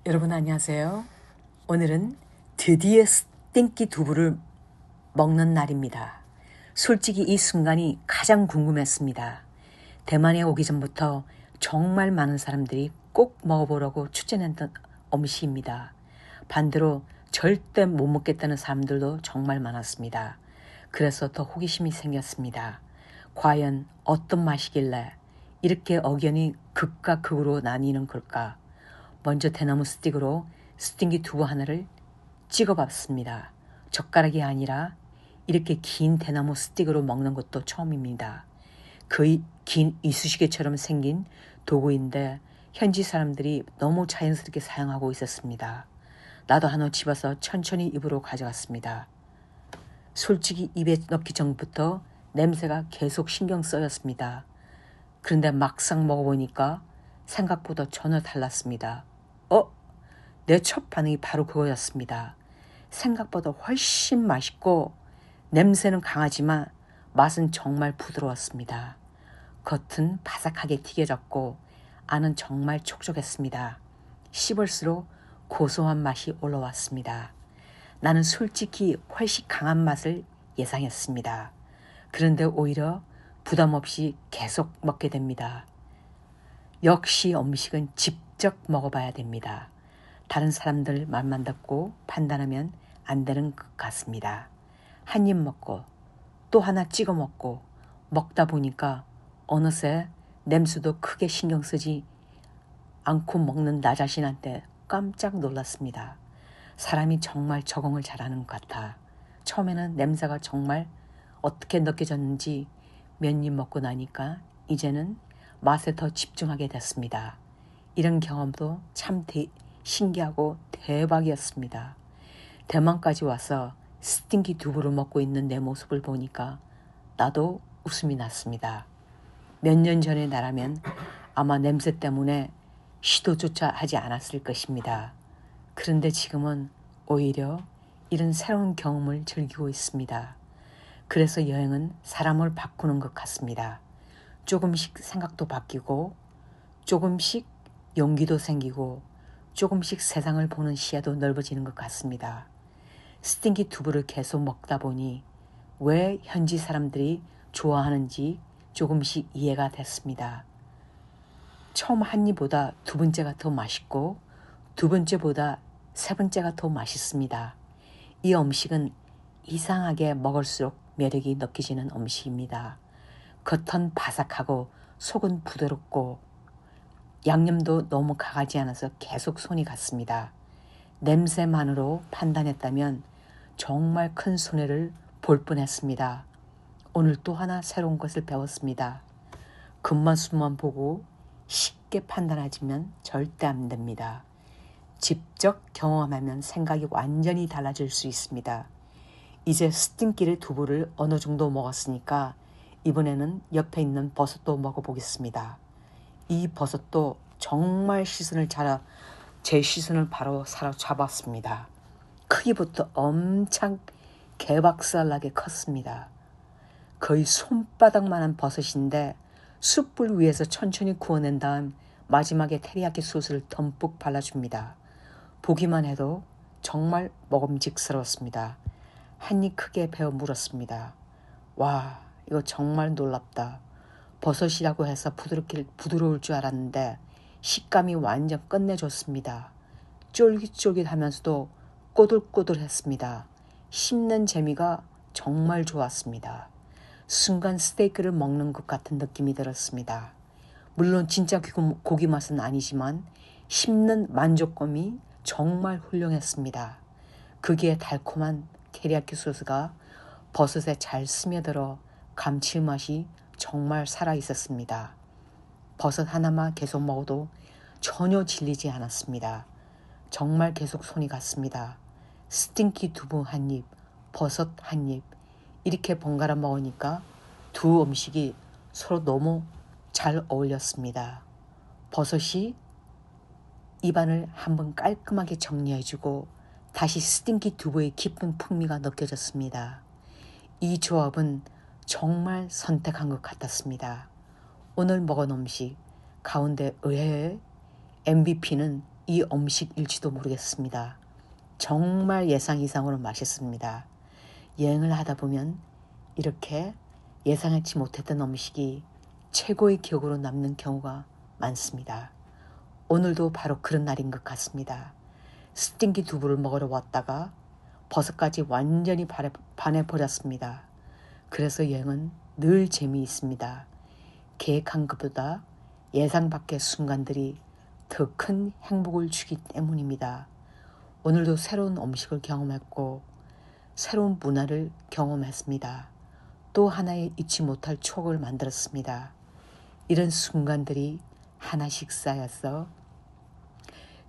여러분 안녕하세요. 오늘은 드디어 스tinky 두부를 먹는 날입니다. 솔직히 이 순간이 가장 궁금했습니다. 대만에 오기 전부터 정말 많은 사람들이 꼭 먹어보라고 추천했던 음식입니다. 반대로 절대 못 먹겠다는 사람들도 정말 많았습니다. 그래서 더 호기심이 생겼습니다. 과연 어떤 맛이길래 이렇게 의견이 극과 극으로 나뉘는 걸까? 먼저 대나무 스틱으로 스팅기 두부 하나를 찍어봤습니다. 젓가락이 아니라 이렇게 긴 대나무 스틱으로 먹는 것도 처음입니다. 거의 긴 이쑤시개처럼 생긴 도구인데 현지 사람들이 너무 자연스럽게 사용하고 있었습니다. 나도 하나 집어서 천천히 입으로 가져갔습니다. 솔직히 입에 넣기 전부터 냄새가 계속 신경 쓰였습니다. 그런데 막상 먹어보니까 생각보다 전혀 달랐습니다. 내 첫 반응이 바로 그거였습니다. 생각보다 훨씬 맛있고 냄새는 강하지만 맛은 정말 부드러웠습니다. 겉은 바삭하게 튀겨졌고 안은 정말 촉촉했습니다. 씹을수록 고소한 맛이 올라왔습니다. 나는 솔직히 훨씬 강한 맛을 예상했습니다. 그런데 오히려 부담 없이 계속 먹게 됩니다. 역시 음식은 직접 먹어봐야 됩니다. 다른 사람들 말만 듣고 판단하면 안 되는 것 같습니다. 한 입 먹고 또 하나 찍어 먹고 먹다 보니까 어느새 냄새도 크게 신경 쓰지 않고 먹는 나 자신한테 깜짝 놀랐습니다. 사람이 정말 적응을 잘하는 것 같아. 처음에는 냄새가 정말 어떻게 느껴졌는지 몇 입 먹고 나니까 이제는 맛에 더 집중하게 됐습니다. 이런 경험도 참 신기하고 대박이었습니다. 대만까지 와서 스팅키 두부를 먹고 있는 내 모습을 보니까 나도 웃음이 났습니다. 몇 년 전의 나라면 아마 냄새 때문에 시도조차 하지 않았을 것입니다. 그런데 지금은 오히려 이런 새로운 경험을 즐기고 있습니다. 그래서 여행은 사람을 바꾸는 것 같습니다. 조금씩 생각도 바뀌고 조금씩 용기도 생기고 조금씩 세상을 보는 시야도 넓어지는 것 같습니다. 스팅키 두부를 계속 먹다 보니 왜 현지 사람들이 좋아하는지 조금씩 이해가 됐습니다. 처음 한 입보다 두 번째가 더 맛있고 두 번째보다 세 번째가 더 맛있습니다. 이 음식은 이상하게 먹을수록 매력이 느껴지는 음식입니다. 겉은 바삭하고 속은 부드럽고 양념도 너무 강하지 않아서 계속 손이 갔습니다. 냄새만으로 판단했다면 정말 큰 손해를 볼 뻔했습니다. 오늘 또 하나 새로운 것을 배웠습니다. 겉맛술만 보고 쉽게 판단하지면 절대 안 됩니다. 직접 경험하면 생각이 완전히 달라질 수 있습니다. 이제 스팅키를 두부를 어느 정도 먹었으니까 이번에는 옆에 있는 버섯도 먹어보겠습니다. 이 버섯도 정말 제 시선을 바로 사로잡았습니다. 크기부터 엄청 개박살나게 컸습니다. 거의 손바닥만한 버섯인데 숯불 위에서 천천히 구워낸 다음 마지막에 테리야키 소스를 듬뿍 발라줍니다. 보기만 해도 정말 먹음직스러웠습니다. 한 입 크게 베어 물었습니다. 와, 이거 정말 놀랍다. 버섯이라고 해서 부드러울 줄 알았는데 식감이 완전 끝내줬습니다. 쫄깃쫄깃하면서도 꼬들꼬들했습니다. 씹는 재미가 정말 좋았습니다. 순간 스테이크를 먹는 것 같은 느낌이 들었습니다. 물론 진짜 고기 맛은 아니지만 씹는 만족감이 정말 훌륭했습니다. 거기에 달콤한 테리야키 소스가 버섯에 잘 스며들어 감칠맛이 정말 살아있었습니다. 버섯 하나만 계속 먹어도 전혀 질리지 않았습니다. 정말 계속 손이 갔습니다. 스팅키 두부 한 입, 버섯 한 입, 이렇게 번갈아 먹으니까 두 음식이 서로 너무 잘 어울렸습니다. 버섯이 입안을 한번 깔끔하게 정리해주고 다시 스팅키 두부의 깊은 풍미가 느껴졌습니다. 이 조합은 정말 선택한 것 같았습니다. 오늘 먹은 음식 가운데 의외의 MVP는 이 음식일지도 모르겠습니다. 정말 예상 이상으로 맛있습니다. 여행을 하다 보면 이렇게 예상하지 못했던 음식이 최고의 기억으로 남는 경우가 많습니다. 오늘도 바로 그런 날인 것 같습니다. 스팅키 두부를 먹으러 왔다가 버섯까지 완전히 반해버렸습니다. 그래서 여행은 늘 재미있습니다. 계획한 것보다 예상 밖의 순간들이 더 큰 행복을 주기 때문입니다. 오늘도 새로운 음식을 경험했고 새로운 문화를 경험했습니다. 또 하나의 잊지 못할 추억을 만들었습니다. 이런 순간들이 하나씩 쌓여서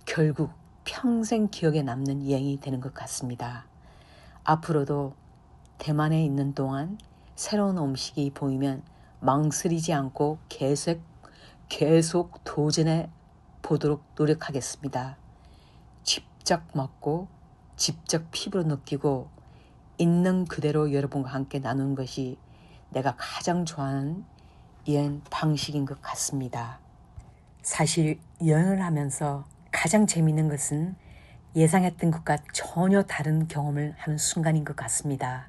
결국 평생 기억에 남는 여행이 되는 것 같습니다. 앞으로도 대만에 있는 동안 새로운 음식이 보이면 망설이지 않고 계속 도전해 보도록 노력하겠습니다. 직접 먹고 직접 피부로 느끼고 있는 그대로 여러분과 함께 나누는 것이 내가 가장 좋아하는 여행 방식인 것 같습니다. 사실 여행을 하면서 가장 재미있는 것은 예상했던 것과 전혀 다른 경험을 하는 순간인 것 같습니다.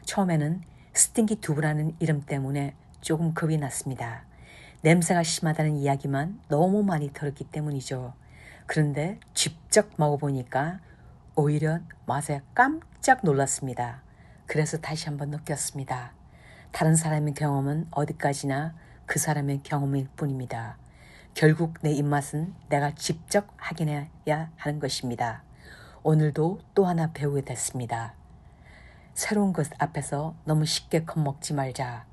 처음에는 스팅키 두부라는 이름 때문에 조금 겁이 났습니다. 냄새가 심하다는 이야기만 너무 많이 들었기 때문이죠. 그런데 직접 먹어보니까 오히려 맛에 깜짝 놀랐습니다. 그래서 다시 한번 느꼈습니다. 다른 사람의 경험은 어디까지나 그 사람의 경험일 뿐입니다. 결국 내 입맛은 내가 직접 확인해야 하는 것입니다. 오늘도 또 하나 배우게 됐습니다. 새로운 것 앞에서 너무 쉽게 겁먹지 말자.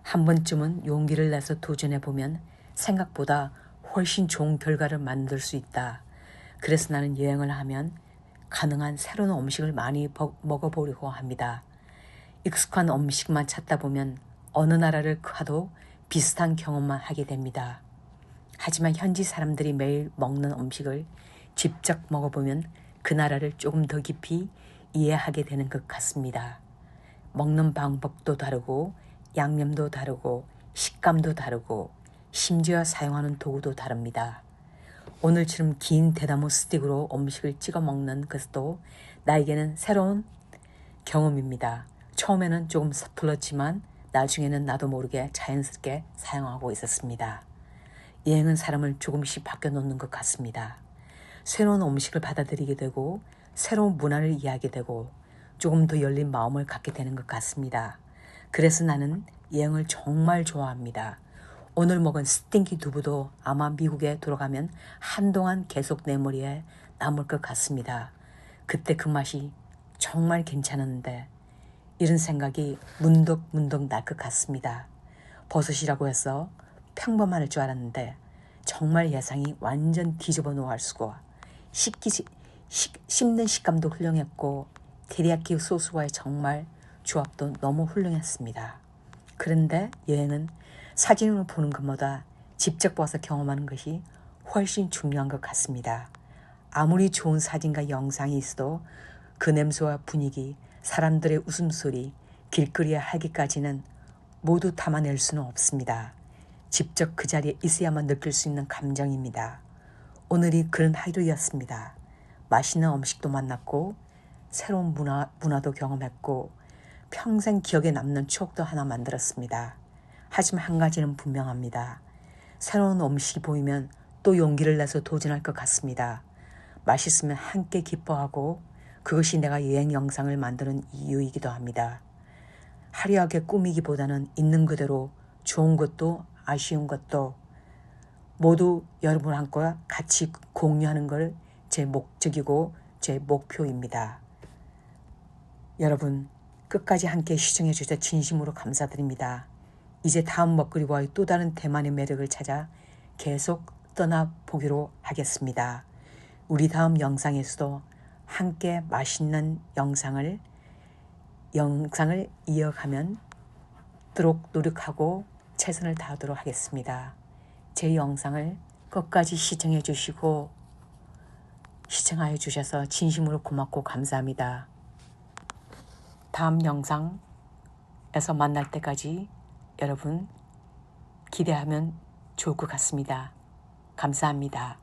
한 번쯤은 용기를 내서 도전해보면 생각보다 훨씬 좋은 결과를 만들 수 있다. 그래서 나는 여행을 하면 가능한 새로운 음식을 많이 먹어보려고 합니다. 익숙한 음식만 찾다 보면 어느 나라를 가도 비슷한 경험만 하게 됩니다. 하지만 현지 사람들이 매일 먹는 음식을 직접 먹어보면 그 나라를 조금 더 깊이 이해하게 되는 것 같습니다. 먹는 방법도 다르고 양념도 다르고 식감도 다르고 심지어 사용하는 도구도 다릅니다. 오늘처럼 긴 대나무 스틱으로 음식을 찍어 먹는 것도 나에게는 새로운 경험입니다. 처음에는 조금 서툴렀지만 나중에는 나도 모르게 자연스럽게 사용하고 있었습니다. 여행은 사람을 조금씩 바꿔놓는 것 같습니다. 새로운 음식을 받아들이게 되고 새로운 문화를 이해하게 되고 조금 더 열린 마음을 갖게 되는 것 같습니다. 그래서 나는 여행을 정말 좋아합니다. 오늘 먹은 스팅키 두부도 아마 미국에 돌아가면 한동안 계속 내 머리에 남을 것 같습니다. 그때 그 맛이 정말 괜찮았는데 이런 생각이 문득 날 것 같습니다. 버섯이라고 해서 평범할 줄 알았는데 정말 예상이 완전 뒤집어 놓을 수가 씹는 식감도 훌륭했고 테리야키 소스와의 정말 조합도 너무 훌륭했습니다. 그런데 여행은 사진으로 보는 것보다 직접 봐서 경험하는 것이 훨씬 중요한 것 같습니다. 아무리 좋은 사진과 영상이 있어도 그 냄새와 분위기, 사람들의 웃음소리, 길거리의 활기까지는 모두 담아낼 수는 없습니다. 직접 그 자리에 있어야만 느낄 수 있는 감정입니다. 오늘이 그런 하루였습니다. 맛있는 음식도 만났고 새로운 문화도 경험했고 평생 기억에 남는 추억도 하나 만들었습니다. 하지만 한 가지는 분명합니다. 새로운 음식이 보이면 또 용기를 내서 도전할 것 같습니다. 맛있으면 함께 기뻐하고 그것이 내가 여행 영상을 만드는 이유이기도 합니다. 화려하게 꾸미기보다는 있는 그대로 좋은 것도 아쉬운 것도 모두 여러분과 같이 공유하는 걸 제 목적이고 제 목표입니다. 여러분 끝까지 함께 시청해 주셔서 진심으로 감사드립니다. 이제 다음 먹거리와의 또 다른 대만의 매력을 찾아 계속 떠나보기로 하겠습니다. 우리 다음 영상에서도 함께 맛있는 영상을 이어가면 도록 노력하고 최선을 다하도록 하겠습니다. 제 영상을 끝까지 시청해 주시고 시청하여 주셔서 진심으로 고맙고 감사합니다. 다음 영상에서 만날 때까지 여러분 기대하면 좋을 것 같습니다. 감사합니다.